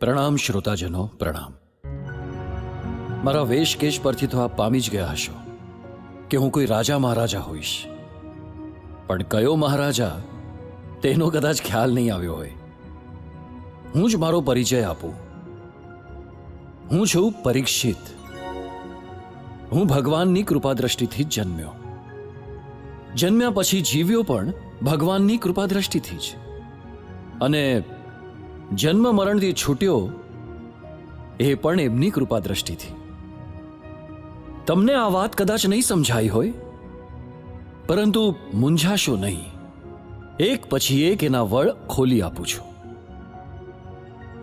પ્રણામ શ્રોતાજનો, પ્રણામ. મારા વેશ કેશ પરથી તો આપ પામી જ ગયા હશો કે હું કોઈ રાજા મહારાજા હોઈશ, પણ કયો મહારાજા તેનો કદાચ ખ્યાલ નહીં આવ્યો હોય. હું જ મારો પરિચય આપું. હું છું પરીક્ષિત. હું ભગવાનની કૃપાદ્રષ્ટિથી જ જન્મ્યો. જન્મ્યા પછી જીવ્યો પણ ભગવાનની કૃપાદ્રષ્ટિથી જ, અને જન્મ મરણથી છૂટ્યો એ પણ એમની કૃપાદ્રષ્ટિથી. તમને આ વાત કદાચ નહીં સમજાઈ હોય, પરંતુ મૂંઝાશો નહીં. એક પછી એક એના વળ ખોલી આપું છું.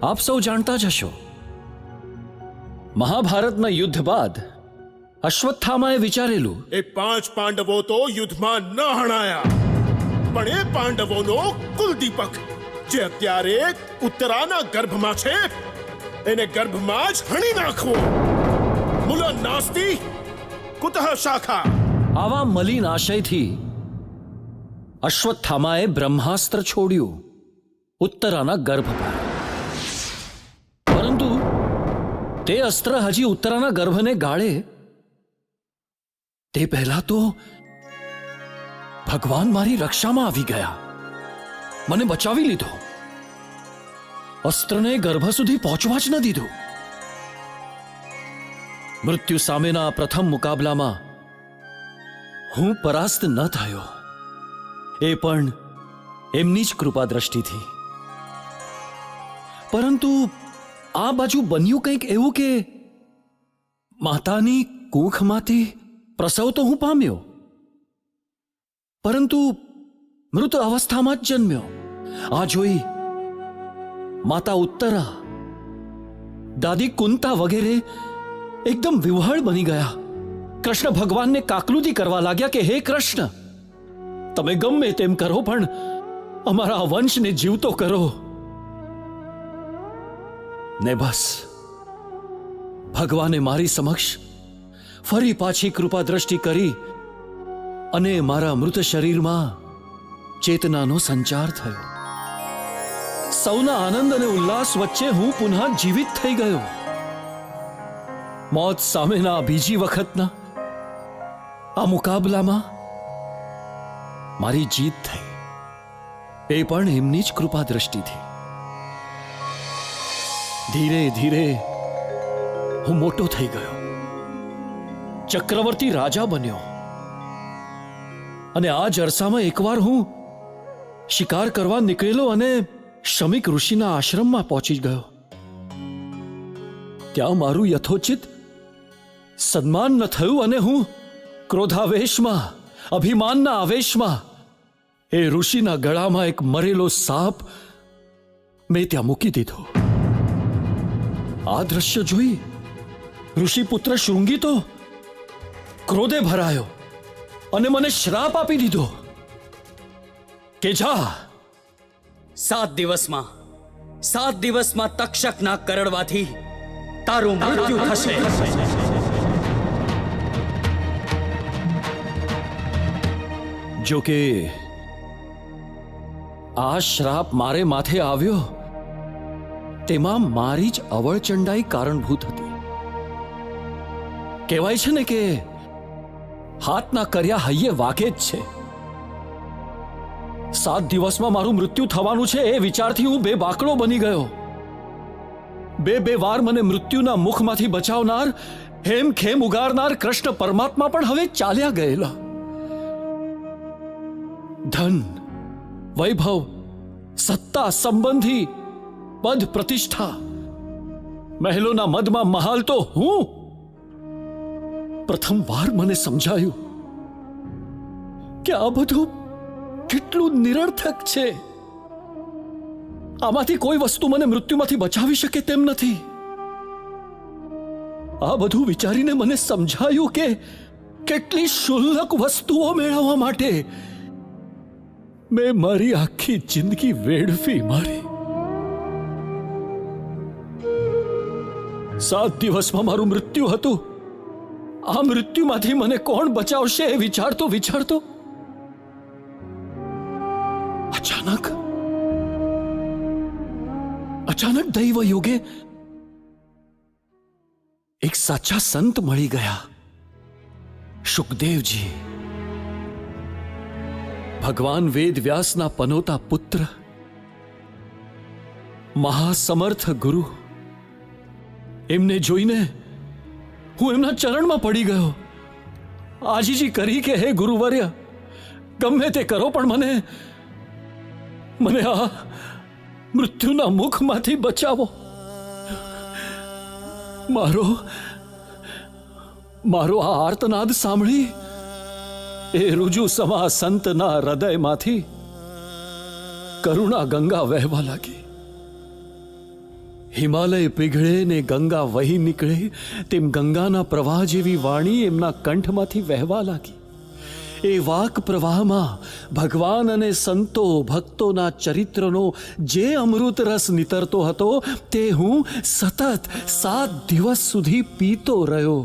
આપ સૌ જાણતા જ હશો, મહાભારતના યુદ્ધ બાદ અશ્વત્થામાએ વિચારેલું, એ 5 પાંડવો તો યુદ્ધમાં ન હણાયા, પણ એ પાંડવોનો કુલદીપક જે અત્યારે ઉત્તરાના ગર્ભમાં છે, એને ગર્ભમાં જ હણી નાખવો. મૂલ નાસ્તિ કુતઃ શાખા. આવા મલિન આશયથી અશ્વત્થામાએ બ્રહ્માસ્ત્ર છોડ્યું ઉત્તરાના ગર્ભ પર. પરંતુ તે અસ્ત્ર હજી ઉત્તરાના ગર્ભને ગાળે તે પહેલા તો ભગવાન મારી રક્ષામાં આવી ગયા, મને બચાવી લીધો. અસ્ત્રને ગર્ભ સુધી પહોંચવા જ ન દીધું. મૃત્યુ સામેના પ્રથમ મુકાબલામાં હું પરાસ્ત ન થયો, એ પણ એમની જ કૃપા દ્રષ્ટિથી. પરંતુ આ બાજુ બન્યું કંઈક એવું કે માતાની કુખમાંથી પ્રસવ તો હું પામ્યો, પરંતુ મૃત અવસ્થામાં જ જન્મ્યો. આ જોઈ માતા ઉત્તરા, દાદી કુંતા વગેરે એકદમ વિવહળ બની ગયા. કૃષ્ણ ભગવાનને કાકલુદી કરવા લાગ્યા કે હે કૃષ્ણ, તમે ગમે તેમ કરો પણ અમારા વંશને જીવતો કરો. ને બસ ભગવાને મારી સમક્ષ ફરી પાછી કૃપા દ્રષ્ટિ કરી અને મારા મૃત શરીરમાં ચેતનાનો સંચાર થયો. સૌના આનંદ અને ઉલ્લાસ વચ્ચે હું પુનઃ જીવિત થઈ ગયો. મોત સામેના બીજી વખતના આ મુકાબલામાં મારી જીત થઈ, એ પણ એમની જ કૃપા દ્રષ્ટિથી. ધીરે ધીરે હું મોટો થઈ ગયો, ચક્રવર્તી રાજા બન્યો, અને આ જ અરસામાં એકવાર હું શિકાર કરવા નીકળેલો અને શમિક ઋષિના આશ્રમમાં પહોંચી ગયો. ત્યાં મારું યથોચિત સન્માન ન થયું અને હું ક્રોધાવેશમાં, અભિમાનના આવેશમાં એ ઋષિના ગળામાં એક મરેલો સાપ મેં ત્યાં મૂકી દીધો. આ દ્રશ્ય જોઈ ઋષિપુત્ર શૃંગી તો ક્રોધે ભરાયો અને મને શ્રાપ આપી દીધો કે જા, 7 દિવસમાં તક્ષકના કરડવાથી તારું મૃત્યુ થશે. જો કે આ શ્રાપ મારે માથે આવ્યો તેમાં મારી જ અવળચંડાઈ કારણભૂત હતી. કહેવાય છે ને કે હાથના કર્યા હૈયે વાગે જ છે. 7 દિવસમાં મારું મૃત્યુ થવાનું છે એ વિચારથી હું બેબાકડો બની ગયો. બે વાર મને મૃત્યુના મુખમાંથી બચાવનાર, હેમ ખેમ ઉગારનાર કૃષ્ણ પરમાત્મા પણ હવે ચાલ્યા ગયેલા. ધન, વૈભવ, સત્તા, સંબંધી, પદ, પ્રતિષ્ઠા, મહેલોના મદમાં મહાલ તો હું. પ્રથમવાર મને સમજાયું કે આ બધું કેટલું નિરર્થક છે. આમાંથી કોઈ વસ્તુ મને મૃત્યુમાંથી બચાવી શકે તેમ નથી. આ બધું વિચારીને મને સમજાયું કે કેટલી શુલ્લક વસ્તુઓ મેળવવા માટે મેં મારી આખી જિંદગી વેડફી મારી. 7 દિવસમાં મારું મૃત્યુ હતું. આ મૃત્યુમાંથી મને કોણ બચાવશે એ વિચારતો અચાનક અચાનક દૈવ યોગે એક સાચા સંત મળી ગયા, શુકદેવજી, ભગવાન વેદ વ્યાસના પનોતા પુત્ર, મહાસમર્થ ગુરુ. એમને જોઈને હું એમના ચરણમાં પડી ગયો, આજીજી કરી કે હે ગુરુવર્ય, ગમે તે કરો પણ મને આ મૃત્યુના મુખમાંથી બચાવો. મારો આ આર્તનાદ સાંભળી એ રુજુ સમા સંતના હૃદયમાંથી કરુણા ગંગા વહેવા લાગી. હિમાલય પીઘળે ને ગંગા વહી નીકળે તેમ ગંગાના પ્રવાહ જેવી વાણી એમના કંઠમાંથી વહેવા લાગી. એ વાક પ્રવાહમાં ભગવાન અને સંતો ભક્તોના ચરિત્રનો જે અમૃત રસ નીતરતો હતો તે હું સતત 7 દિવસ સુધી પીતો રહ્યો.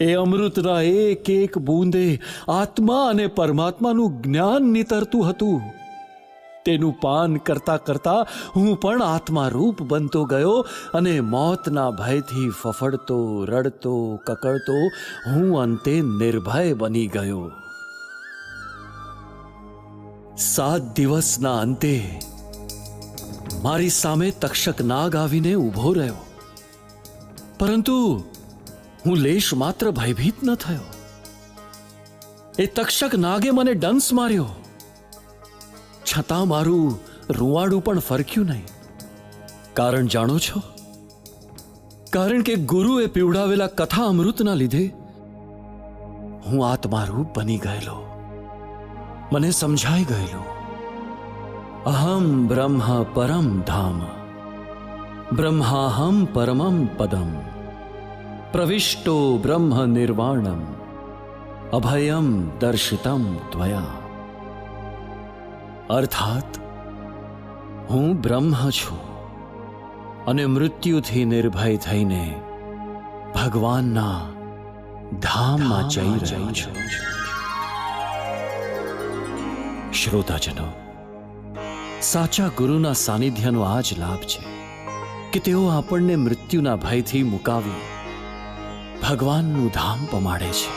એ અમૃતના એક એક બૂંદે આત્મા અને પરમાત્માનું જ્ઞાન નીતરતું હતું. તેનું પાન કરતા કરતા હું પણ આત્મારૂપ બનતો ગયો અને મોતના ભયથી ફફડતો, રડતો, કકળતો હું અંતે નિર્ભય બની ગયો. 7 દિવસના અંતે મારી સામે તક્ષક નાગ આવીને ઊભો રહ્યો, પરંતુ હું લેશ માત્ર ભયભીત ન થયો. એ તક્ષક નાગે મને ડંસ માર્યો, છતાં મારું રૂવાડું પણ ફરક્યું નહીં. કારણ જાણો છો? કારણ કે ગુરુએ પીવડાવેલા કથા અમૃતના લીધે હું આત્મારૂપ બની ગયેલો. મને સમજાઈ ગયેલું, અહમ બ્રહ્મ પરમ ધામ, બ્રહ્માહમ પરમમ પદમ, પ્રવિષ્ટો બ્રહ્મ નિર્વાણમ, અભયમ દર્શિતમ ત્વયા. અર્થાત હું બ્રહ્મ છું અને મૃત્યુથી નિર્ભય થઈને ભગવાનના ધામમાં જઈ રહ્યો છું. શ્રોતાજનો, સાચા ગુરુના સાનિધ્યનો આ જ લાભ છે કે તેઓ આપણને મૃત્યુના ભયથી મુકાવી ભગવાનનું ધામ પમાડે છે.